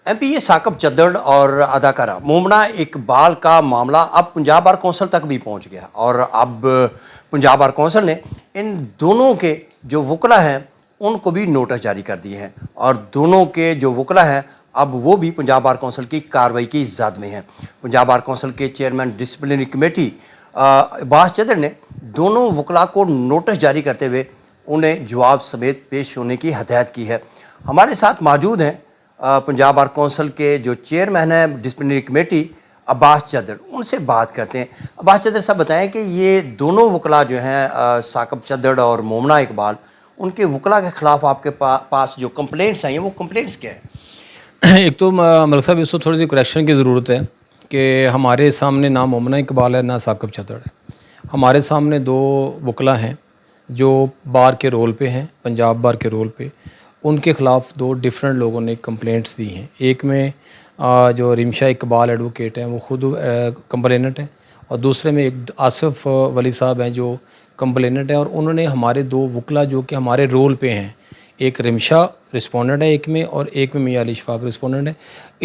M P اے ثاقب چدڑ اور اداکارہ مومنہ اقبال کا معاملہ اب پنجاب بار کونسل تک بھی پہنچ گیا اور اب پنجاب بار کونسل نے ان دونوں کے جو وکلا ہیں ان کو بھی نوٹس جاری کر دیے ہیں اور دونوں کے جو وکلا ہیں اب وہ بھی پنجاب بار کونسل کی کارروائی کی زد میں ہیں۔ پنجاب بار کونسل کے چیئرمین ڈسپلنری کمیٹی عباس چدڑ نے دونوں وکلا کو نوٹس جاری کرتے ہوئے انہیں جواب سمیت پیش ہونے کی ہدایت کی ہے۔ ہمارے ساتھ موجود ہیں پنجاب بار کونسل کے جو چیئرمین ہیں ڈسپلنری کمیٹی عباس چدڑ، ان سے بات کرتے ہیں۔ عباس چدڑ صاحب بتائیں کہ یہ دونوں وکلا جو ہیں ثاقب چدڑ اور مومنہ اقبال، ان کے وکلا کے خلاف آپ کے پاس جو کمپلینٹس آئی ہیں وہ کمپلینٹس کیا ہیں؟ ایک تو ملک صاحب اس کو تھوڑی سی کریکشن کی ضرورت ہے کہ ہمارے سامنے نہ مومنہ اقبال ہے نہ ثاقب چدڑ ہے۔ ہمارے سامنے دو وکلا ہیں جو بار کے رول پہ ہیں، پنجاب بار کے رول پہ۔ ان کے خلاف دو ڈیفرنٹ لوگوں نے کمپلینٹس دی ہیں۔ ایک میں جو رمشا اقبال ایڈوکیٹ ہیں وہ خود کمپلیننٹ ہیں، اور دوسرے میں ایک آصف ولی صاحب ہیں جو کمپلیننٹ ہیں، اور انہوں نے ہمارے دو وکلا جو کہ ہمارے رول پہ ہیں، ایک رمشا رسپونڈنٹ ہے ایک میں، اور ایک میں میاں علی اشفاق رسپونڈنٹ ہے۔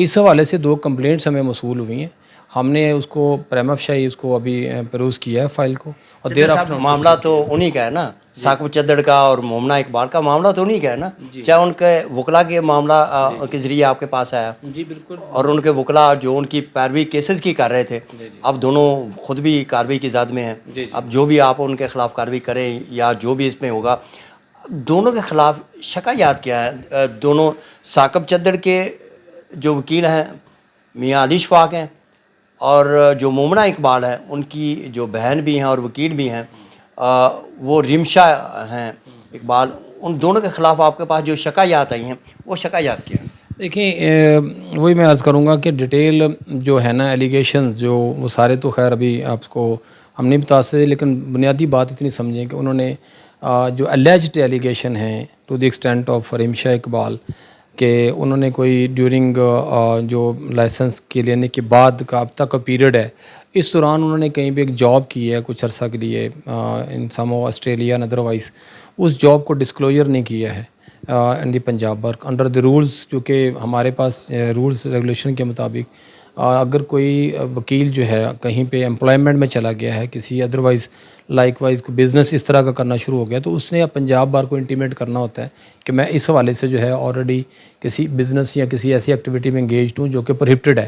اس حوالے سے دو کمپلینٹس ہمیں موصول ہوئی ہیں۔ ہم نے اس کو پریما فشائی اس کو ابھی پروز کیا ہے فائل کو، اور دیر آفٹر معاملہ تو انہی کا ہے نا، ثاقب چدڑ کا اور مومنہ اقبال کا معاملہ تو انہی کا ہے نا، چاہے ان کے وکلا کے معاملہ کے ذریعے آپ کے پاس آیا جی بالکل، اور ان کے وکلا جو ان کی پیروی کیسز کی کر رہے تھے، اب دونوں خود بھی کارروائی کی زد میں ہیں۔ اب جو بھی آپ ان کے خلاف کارروائی کریں یا جو بھی اس میں ہوگا، دونوں کے خلاف شکایات کیا ہے؟ دونوں ثاقب چدڑ کے جو وکیل ہیں میاں علی اشفاق ہیں، اور جو مومنہ اقبال ہے ان کی جو بہن بھی ہیں اور وکیل بھی ہیں وہ رمشا ہیں اقبال، ان دونوں کے خلاف آپ کے پاس جو شکایات آئی ہیں وہ شکایات کیا ہیں؟ دیکھیں وہی میں عرض کروں گا کہ ڈیٹیل جو ہے نا ایلیگیشنز جو وہ سارے تو خیر ابھی آپ کو ہم نہیں بتا سکتے، لیکن بنیادی بات اتنی سمجھیں کہ انہوں نے جو الیجڈ ایلیگیشن ہیں to the extent of Rimsha Iqbal کہ انہوں نے کوئی ڈیورنگ جو لائسنس کے لینے کے بعد کا اب تک کا پیریڈ ہے، اس دوران انہوں نے کہیں پہ ایک جاب کی ہے کچھ عرصہ کے لیے in some of Australia and otherwise, اس جاب کو ڈسکلوجر نہیں کیا ہے in the Punjab bar under the rules, جو کہ ہمارے پاس رولز ریگولیشن کے مطابق اگر کوئی وکیل جو ہے کہیں پہ امپلائمنٹ میں چلا گیا ہے کسی ادروائز لائک وائز کو بزنس اس طرح کا کرنا شروع ہو گیا، تو اس نے پنجاب بار کو انٹیمیٹ کرنا ہوتا ہے کہ میں اس حوالے سے جو ہے آلریڈی کسی بزنس یا کسی ایسی ایکٹیویٹی میں انگیجڈ ہوں جو کہ پروہیبٹڈ ہے۔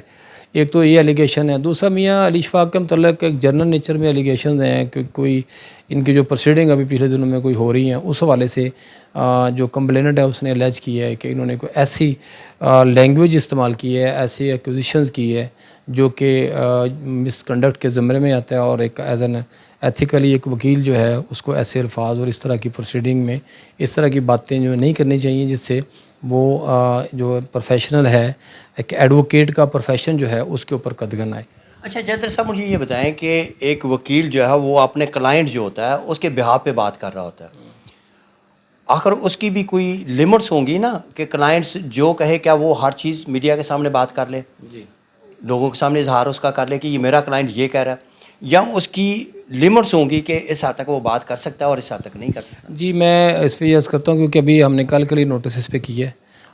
ایک تو یہ ایلیگیشن ہے، دوسرا میاں علی اشفاق کے متعلق ایک جنرل نیچر میں ایلیگیشنز ہیں کہ کوئی ان کی جو پروسیڈنگ ابھی پچھلے دنوں میں کوئی ہو رہی ہیں، اس حوالے سے جو کمپلیننٹ ہے اس نے الیج کیا ہے کہ انہوں نے کوئی ایسی لینگویج استعمال کی ہے، ایسی ایکوزیشنز کی ہے جو کہ مس کنڈکٹ کے زمرے میں آتا ہے، اور ایک ایز این ایتھیکلی ایک وکیل جو ہے اس کو ایسے الفاظ اور اس طرح کی پروسیڈنگ میں اس طرح کی باتیں جو نہیں کرنی چاہیے جس سے وہ جو پروفیشنل ہے ایک ایڈوکیٹ کا پروفیشن جو ہے اس کے اوپر قدغن آئے۔ اچھا چدڑ صاحب مجھے یہ بتائیں کہ ایک وکیل جو ہے وہ اپنے کلائنٹ جو ہوتا ہے اس کے بہاف پہ بات کر رہا ہوتا ہے، آخر اس کی بھی کوئی لمٹس ہوں گی نا کہ کلائنٹس جو کہے کیا وہ ہر چیز میڈیا کے سامنے بات کر لے، لوگوں کے سامنے اظہار اس کا کر لے کہ یہ میرا کلائنٹ یہ کہہ رہا ہے، یا اس کی لمٹس ہوں گی کہ اس حد تک وہ بات کر سکتا ہے اور اس حد تک نہیں کر سکتا؟ جی میں اس پہ عرض کرتا ہوں کیونکہ ابھی ہم نے کل کے لیے نوٹس اس پہ کی ہے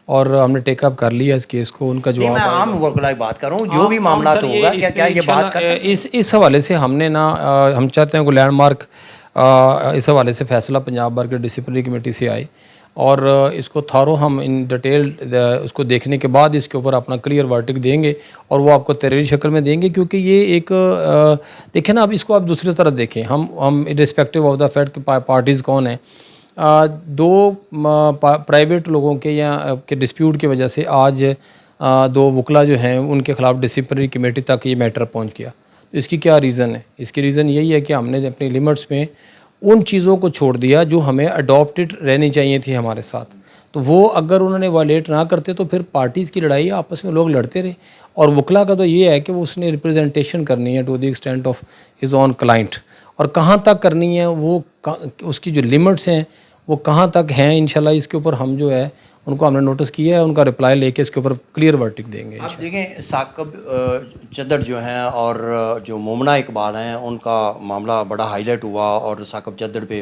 اور ہم نے ٹیک اپ کر لیا اس کیس کو، ان کا جواب میں عام وکلا کی بات کر رہا ہوں، جو بھی معاملات ہوگا کیا یہ بات کر سکتے ہیں؟ اس حوالے سے ہم نے ہم چاہتے ہیں کہ لینڈ مارک اس حوالے سے فیصلہ پنجاب بار کے ڈسپلنری کمیٹی سے آئے، اور اس کو تھارو ہم ان ڈیٹیل اس کو دیکھنے کے بعد اس کے اوپر اپنا کلیئر ورڈکٹ دیں گے، اور وہ آپ کو تحریری شکل میں دیں گے، کیونکہ یہ ایک دیکھیں نا، اب اس کو آپ دوسری طرح دیکھیں، ہم ارسپیکٹو آف دا فیکٹ کہ پارٹیز کون ہیں، دو پرائیویٹ لوگوں کے یا کے ڈسپیوٹ کی وجہ سے آج دو وکلا جو ہیں ان کے خلاف ڈسپلنری کمیٹی تک یہ میٹر پہنچ گیا۔ تو اس کی کیا ریزن ہے؟ اس کی ریزن یہی ہے کہ ہم نے اپنی لمٹس میں ان چیزوں کو چھوڑ دیا جو ہمیں اڈاپٹڈ رہنی چاہیے تھی ہمارے ساتھ، تو وہ اگر انہوں نے وائلیٹ نہ کرتے تو پھر پارٹیز کی لڑائی آپس میں لوگ لڑتے رہے، اور وکلا کا تو یہ ہے کہ وہ اس نے ریپرزنٹیشن کرنی ہے to the extent of his own client, اور کہاں تک کرنی ہے وہ اس کی جو لمٹس ہیں وہ کہاں تک ہیں، انشاءاللہ اس کے اوپر ہم جو ہے ان کو ہم نے نوٹس کیا ہے، ان کا رپلائی لے کے اس کے اوپر کلیئر ورڈکٹ دیں گے۔ آپ دیکھیں ثاقب چدڑ جو ہیں اور جو مومنہ اقبال ہیں ان کا معاملہ بڑا ہائی لائٹ ہوا، اور ثاقب چدڑ پہ